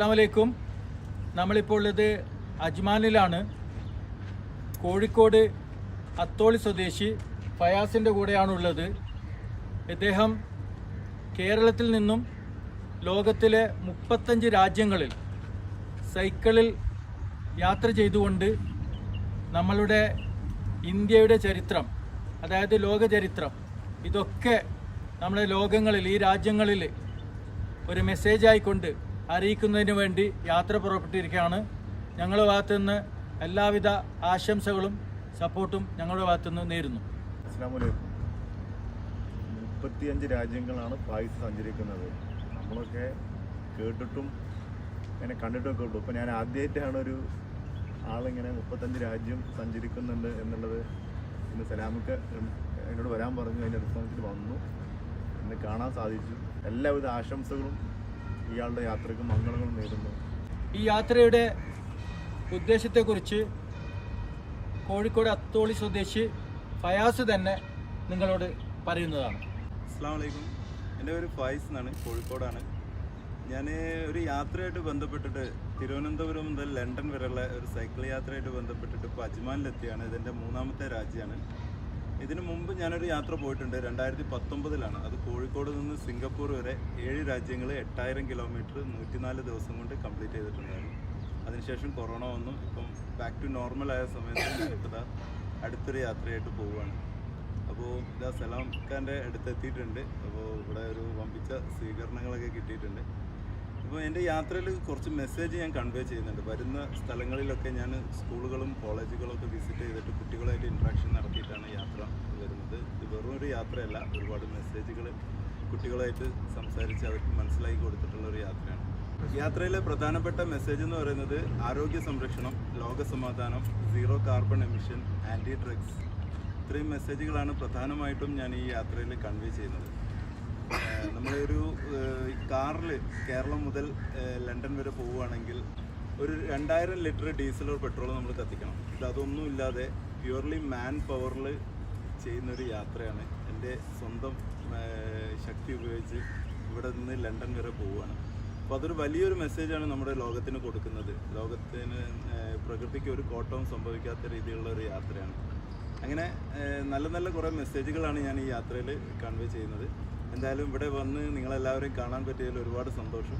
അസ്സാം വലൈക്കും. നമ്മളിപ്പോൾ ഉള്ളത് അജ്മാനിലാണ്. കോഴിക്കോട് അത്തോളി സ്വദേശി ഫയാസിൻ്റെ കൂടെയാണുള്ളത്. ഇദ്ദേഹം കേരളത്തിൽ നിന്നും ലോകത്തിലെ 35 രാജ്യങ്ങളിൽ സൈക്കിളിൽ യാത്ര ചെയ്തുകൊണ്ട് നമ്മളുടെ ഇന്ത്യയുടെ ചരിത്രം, അതായത് ലോക ചരിത്രം, ഇതൊക്കെ നമ്മുടെ ലോകങ്ങളിൽ, ഈ രാജ്യങ്ങളിൽ ഒരു മെസ്സേജായിക്കൊണ്ട് അറിയിക്കുന്നതിന് വേണ്ടി യാത്ര പുറപ്പെട്ടിരിക്കുകയാണ്. ഞങ്ങളുടെ ഭാഗത്തുനിന്ന് എല്ലാവിധ ആശംസകളും സപ്പോർട്ടും ഞങ്ങളുടെ ഭാഗത്തുനിന്ന് നേരുന്നു. അസ്സലാമു അലൈക്കും. 35 രാജ്യങ്ങളാണ് ഫായിസ് സഞ്ചരിക്കുന്നത്. നമ്മളൊക്കെ കേട്ടിട്ടും അങ്ങനെ കണ്ടിട്ടൊക്കെ ഉള്ളൂ. ഇപ്പോൾ ഞാൻ ആദ്യമായിട്ടാണ് ഒരു ആളിങ്ങനെ 35 രാജ്യം സഞ്ചരിക്കുന്നുണ്ട് എന്നുള്ളത്. ഇന്ന് സലാമൊക്കെ എന്നോട് വരാൻ പറഞ്ഞു. അതിൻ്റെ അടിസ്ഥാനത്തിൽ വന്നു, ഇന്ന് കാണാൻ സാധിച്ചു. എല്ലാവിധ ആശംസകളും ഇയാളുടെ യാത്രയ്ക്ക് മംഗളങ്ങളും നേരുന്നു. ഈ യാത്രയുടെ ഉദ്ദേശത്തെക്കുറിച്ച് കോഴിക്കോട് അത്തോളി സ്വദേശി ഫയാസ് തന്നെ നിങ്ങളോട് പറയുന്നതാണ്. അസ്സലാമു അലൈക്കും. എൻ്റെ പേര് ഫായിസ് എന്നാണ്, കോഴിക്കോടാണ്. ഞാൻ ഒരു യാത്രയായിട്ട് ബന്ധപ്പെട്ടിട്ട് തിരുവനന്തപുരം മുതൽ ലണ്ടൻ വരെയുള്ള ഒരു സൈക്കിൾ യാത്രയായിട്ട് ബന്ധപ്പെട്ടിട്ട് ഇപ്പോൾ അജ്മാനിലെത്തിയാണ്. ഇതെൻ്റെ 3ാമത്തെ രാജ്യമാണ്. ഇതിനു മുമ്പ് ഞാനൊരു യാത്ര പോയിട്ടുണ്ട്, 2019 അത് കോഴിക്കോട് നിന്ന് സിംഗപ്പൂർ വരെ 7 രാജ്യങ്ങൾ 8000 കിലോമീറ്റർ 104 ദിവസം കൊണ്ട് കംപ്ലീറ്റ് ചെയ്തിട്ടുണ്ടായിരുന്നു. അതിനുശേഷം കൊറോണ വന്നു. ഇപ്പം ബാക്ക് ടു നോർമൽ ആയ സമയത്ത് ഞാനിപ്പോൾ അടുത്തൊരു യാത്രയായിട്ട് പോവുകയാണ്. അപ്പോൾ ഇതാ സലാം ഖാൻ്റെ അടുത്തെത്തിയിട്ടുണ്ട്. അപ്പോൾ ഇവിടെ ഒരു വമ്പിച്ച സ്വീകരണങ്ങളൊക്കെ കിട്ടിയിട്ടുണ്ട്. അപ്പോൾ എൻ്റെ യാത്രയിൽ കുറച്ച് മെസ്സേജ് ഞാൻ കൺവേ ചെയ്യുന്നുണ്ട്. വരുന്ന സ്ഥലങ്ങളിലൊക്കെ ഞാൻ സ്കൂളുകളും കോളേജുകളൊക്കെ വിസിറ്റ് ചെയ്തിട്ട് കുട്ടികളായിട്ട് ഇൻട്രാക്ഷൻ നടത്തിയിട്ടാണ് യാത്ര വരുന്നത്. ഇത് വെറും ഒരു യാത്രയല്ല, ഒരുപാട് മെസ്സേജുകൾ കുട്ടികളായിട്ട് സംസാരിച്ച് അവർക്ക് മനസ്സിലാക്കി കൊടുത്തിട്ടുള്ള ഒരു യാത്രയാണ്. യാത്രയിലെ പ്രധാനപ്പെട്ട മെസ്സേജ് എന്ന് പറയുന്നത് ആരോഗ്യ സംരക്ഷണം, ലോക സമാധാനം, zero carbon emission, anti drugs, ഇത്രയും മെസ്സേജുകളാണ് പ്രധാനമായിട്ടും ഞാൻ ഈ യാത്രയിൽ കൺവേ ചെയ്യുന്നത്. നമ്മളൊരു കാറിൽ കേരളം മുതൽ ലണ്ടൻ വരെ പോവുകയാണെങ്കിൽ ഒരു 2000 ലിറ്റർ ഡീസലോ പെട്രോളോ നമ്മൾ കത്തിക്കണം. അതൊന്നുമില്ലാതെ പ്യുവർലി മാൻ പവറിൽ ചെയ്യുന്നൊരു യാത്രയാണ്. എൻ്റെ സ്വന്തം ശക്തി ഉപയോഗിച്ച് ഇവിടെ നിന്ന് ലണ്ടൻ വരെ പോവുകയാണ്. അപ്പോൾ അതൊരു വലിയൊരു മെസ്സേജാണ് നമ്മുടെ ലോകത്തിന് കൊടുക്കുന്നത്. ലോകത്തിന്, പ്രകൃതിക്ക് ഒരു കോട്ടവും സംഭവിക്കാത്ത രീതിയിലുള്ള ഒരു യാത്രയാണ്. അങ്ങനെ നല്ല നല്ല കുറേ മെസ്സേജുകളാണ് ഞാൻ ഈ യാത്രയിൽ കൺവേ ചെയ്യുന്നത്. എന്തായാലും ഇവിടെ വന്ന് നിങ്ങളെല്ലാവരെയും കാണാൻ പറ്റിയതിൽ ഒരുപാട് സന്തോഷം.